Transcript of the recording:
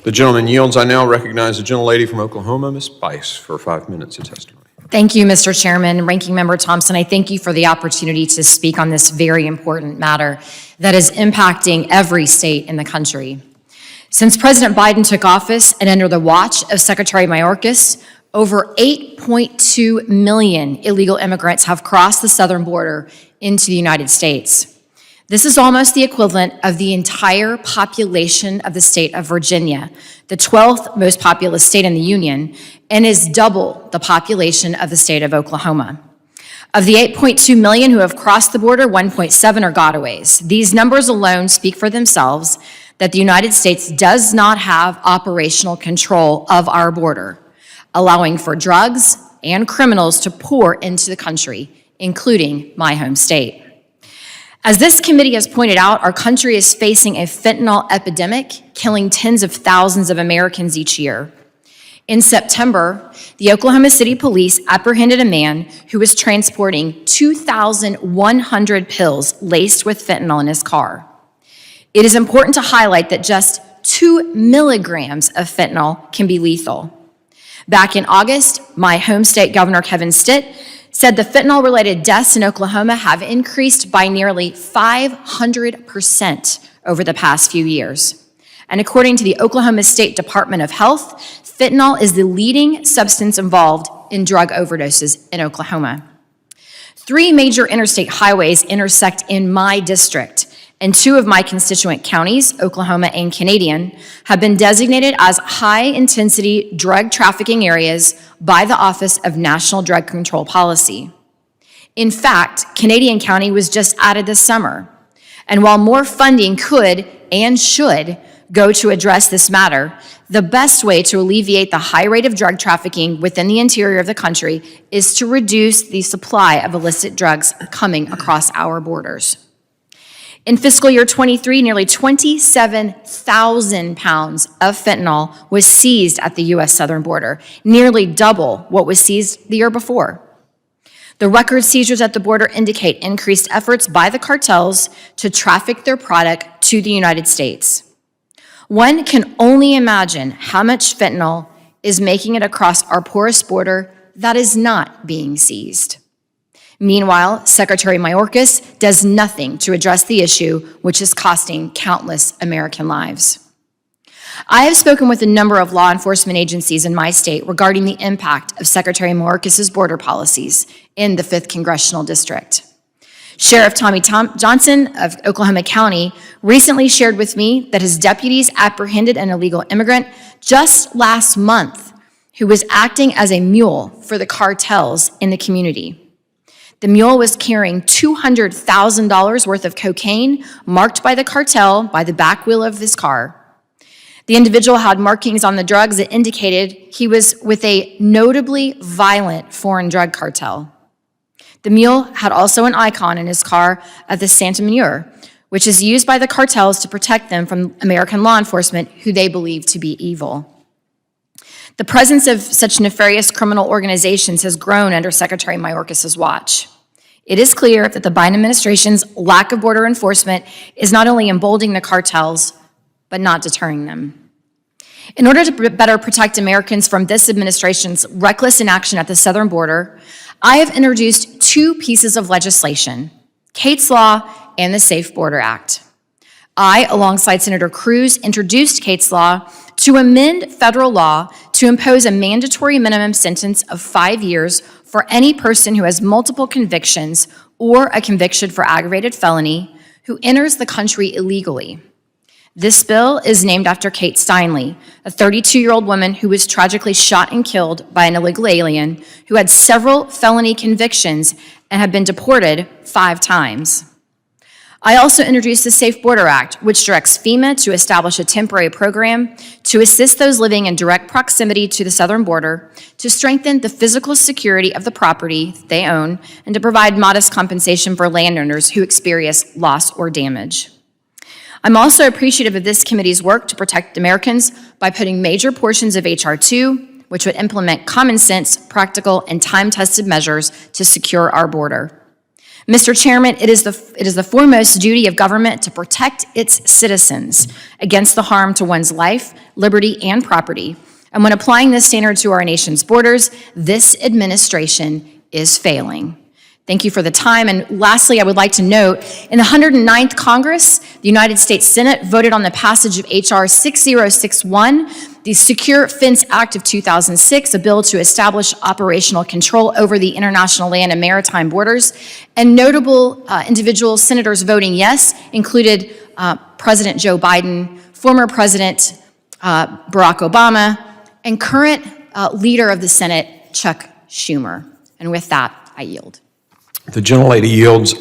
The gentleman yields. I now recognize the gentlelady from Oklahoma, Ms. Bice, for 5 minutes of testimony. Thank you, Mr. Chairman. Ranking Member Thompson, I thank you for the opportunity to speak on this very important matter that is impacting every state in the country. Since President Biden took office and under the watch of Secretary Mayorkas, over 8.2 million illegal immigrants have crossed the southern border into the United States. This is almost the equivalent of the entire population of the state of Virginia, the 12th most populous state in the Union, and is double the population of the state of Oklahoma. Of the 8.2 million who have crossed the border, 1.7 are gotaways. These numbers alone speak for themselves that the United States does not have operational control of our border, allowing for drugs and criminals to pour into the country, including my home state. As this committee has pointed out, our country is facing a fentanyl epidemic, killing tens of thousands of Americans each year. In September, the Oklahoma City Police apprehended a man who was transporting 2,100 pills laced with fentanyl in his car. It is important to highlight that just 2 milligrams of fentanyl can be lethal. Back in August, my home state Governor Kevin Stitt said the fentanyl-related deaths in Oklahoma have increased by nearly 500% over the past few years. And according to the Oklahoma State Department of Health, fentanyl is the leading substance involved in drug overdoses in Oklahoma. 3 major interstate highways intersect in my district, and 2 of my constituent counties, Oklahoma and Canadian, have been designated as high-intensity drug trafficking areas by the Office of National Drug Control Policy. In fact, Canadian County was just added this summer. And while more funding could and should go to address this matter, the best way to alleviate the high rate of drug trafficking within the interior of the country is to reduce the supply of illicit drugs coming across our borders. In fiscal year 23, nearly 27,000 pounds of fentanyl was seized at the U.S. southern border, nearly double what was seized the year before. The record seizures at the border indicate increased efforts by the cartels to traffic their product to the United States. One can only imagine how much fentanyl is making it across our porous border that is not being seized. Meanwhile, Secretary Mayorkas does nothing to address the issue, which is costing countless American lives. I have spoken with a number of law enforcement agencies in my state regarding the impact of Secretary Mayorkas' border policies in the 5th Congressional District. Sheriff Tommy Johnson of Oklahoma County recently shared with me that his deputies apprehended an illegal immigrant just last month who was acting as a mule for the cartels in the community. The mule was carrying $200,000 worth of cocaine marked by the cartel by the back wheel of his car. The individual had markings on the drugs that indicated he was with a notably violent foreign drug cartel. The mule had also an icon in his car of the Santa Manure, which is used by the cartels to protect them from American law enforcement who they believe to be evil. The presence of such nefarious criminal organizations has grown under Secretary Mayorkas' watch. It is clear that the Biden administration's lack of border enforcement is not only emboldening the cartels, but not deterring them. In order to better protect Americans from this administration's reckless inaction at the southern border, I have introduced 2 pieces of legislation, Kate's Law and the Safe Border Act. I, alongside Senator Cruz, introduced Kate's Law to amend federal law to impose a mandatory minimum sentence of 5 years for any person who has multiple convictions or a conviction for aggravated felony who enters the country illegally. This bill is named after Kate Steinle, a 32-year-old woman who was tragically shot and killed by an illegal alien who had several felony convictions and had been deported 5 times. I also introduced the Safe Border Act, which directs FEMA to establish a temporary program to assist those living in direct proximity to the southern border, to strengthen the physical security of the property they own, and to provide modest compensation for landowners who experience loss or damage. I'm also appreciative of this committee's work to protect Americans by putting major portions of H.R. 2, which would implement common sense, practical, and time-tested measures to secure our border. Mr. Chairman, it is the foremost duty of government to protect its citizens against the harm to one's life, liberty, and property. And when applying this standard to our nation's borders, this administration is failing. Thank you for the time. And lastly, I would like to note, in the 109th Congress, the United States Senate voted on the passage of H.R. 6061, the Secure Fence Act of 2006, a bill to establish operational control over the international land and maritime borders. And notable individual senators voting yes included President Joe Biden, former President Barack Obama, and current leader of the Senate, Chuck Schumer. And with that, I yield. The gentlelady yields.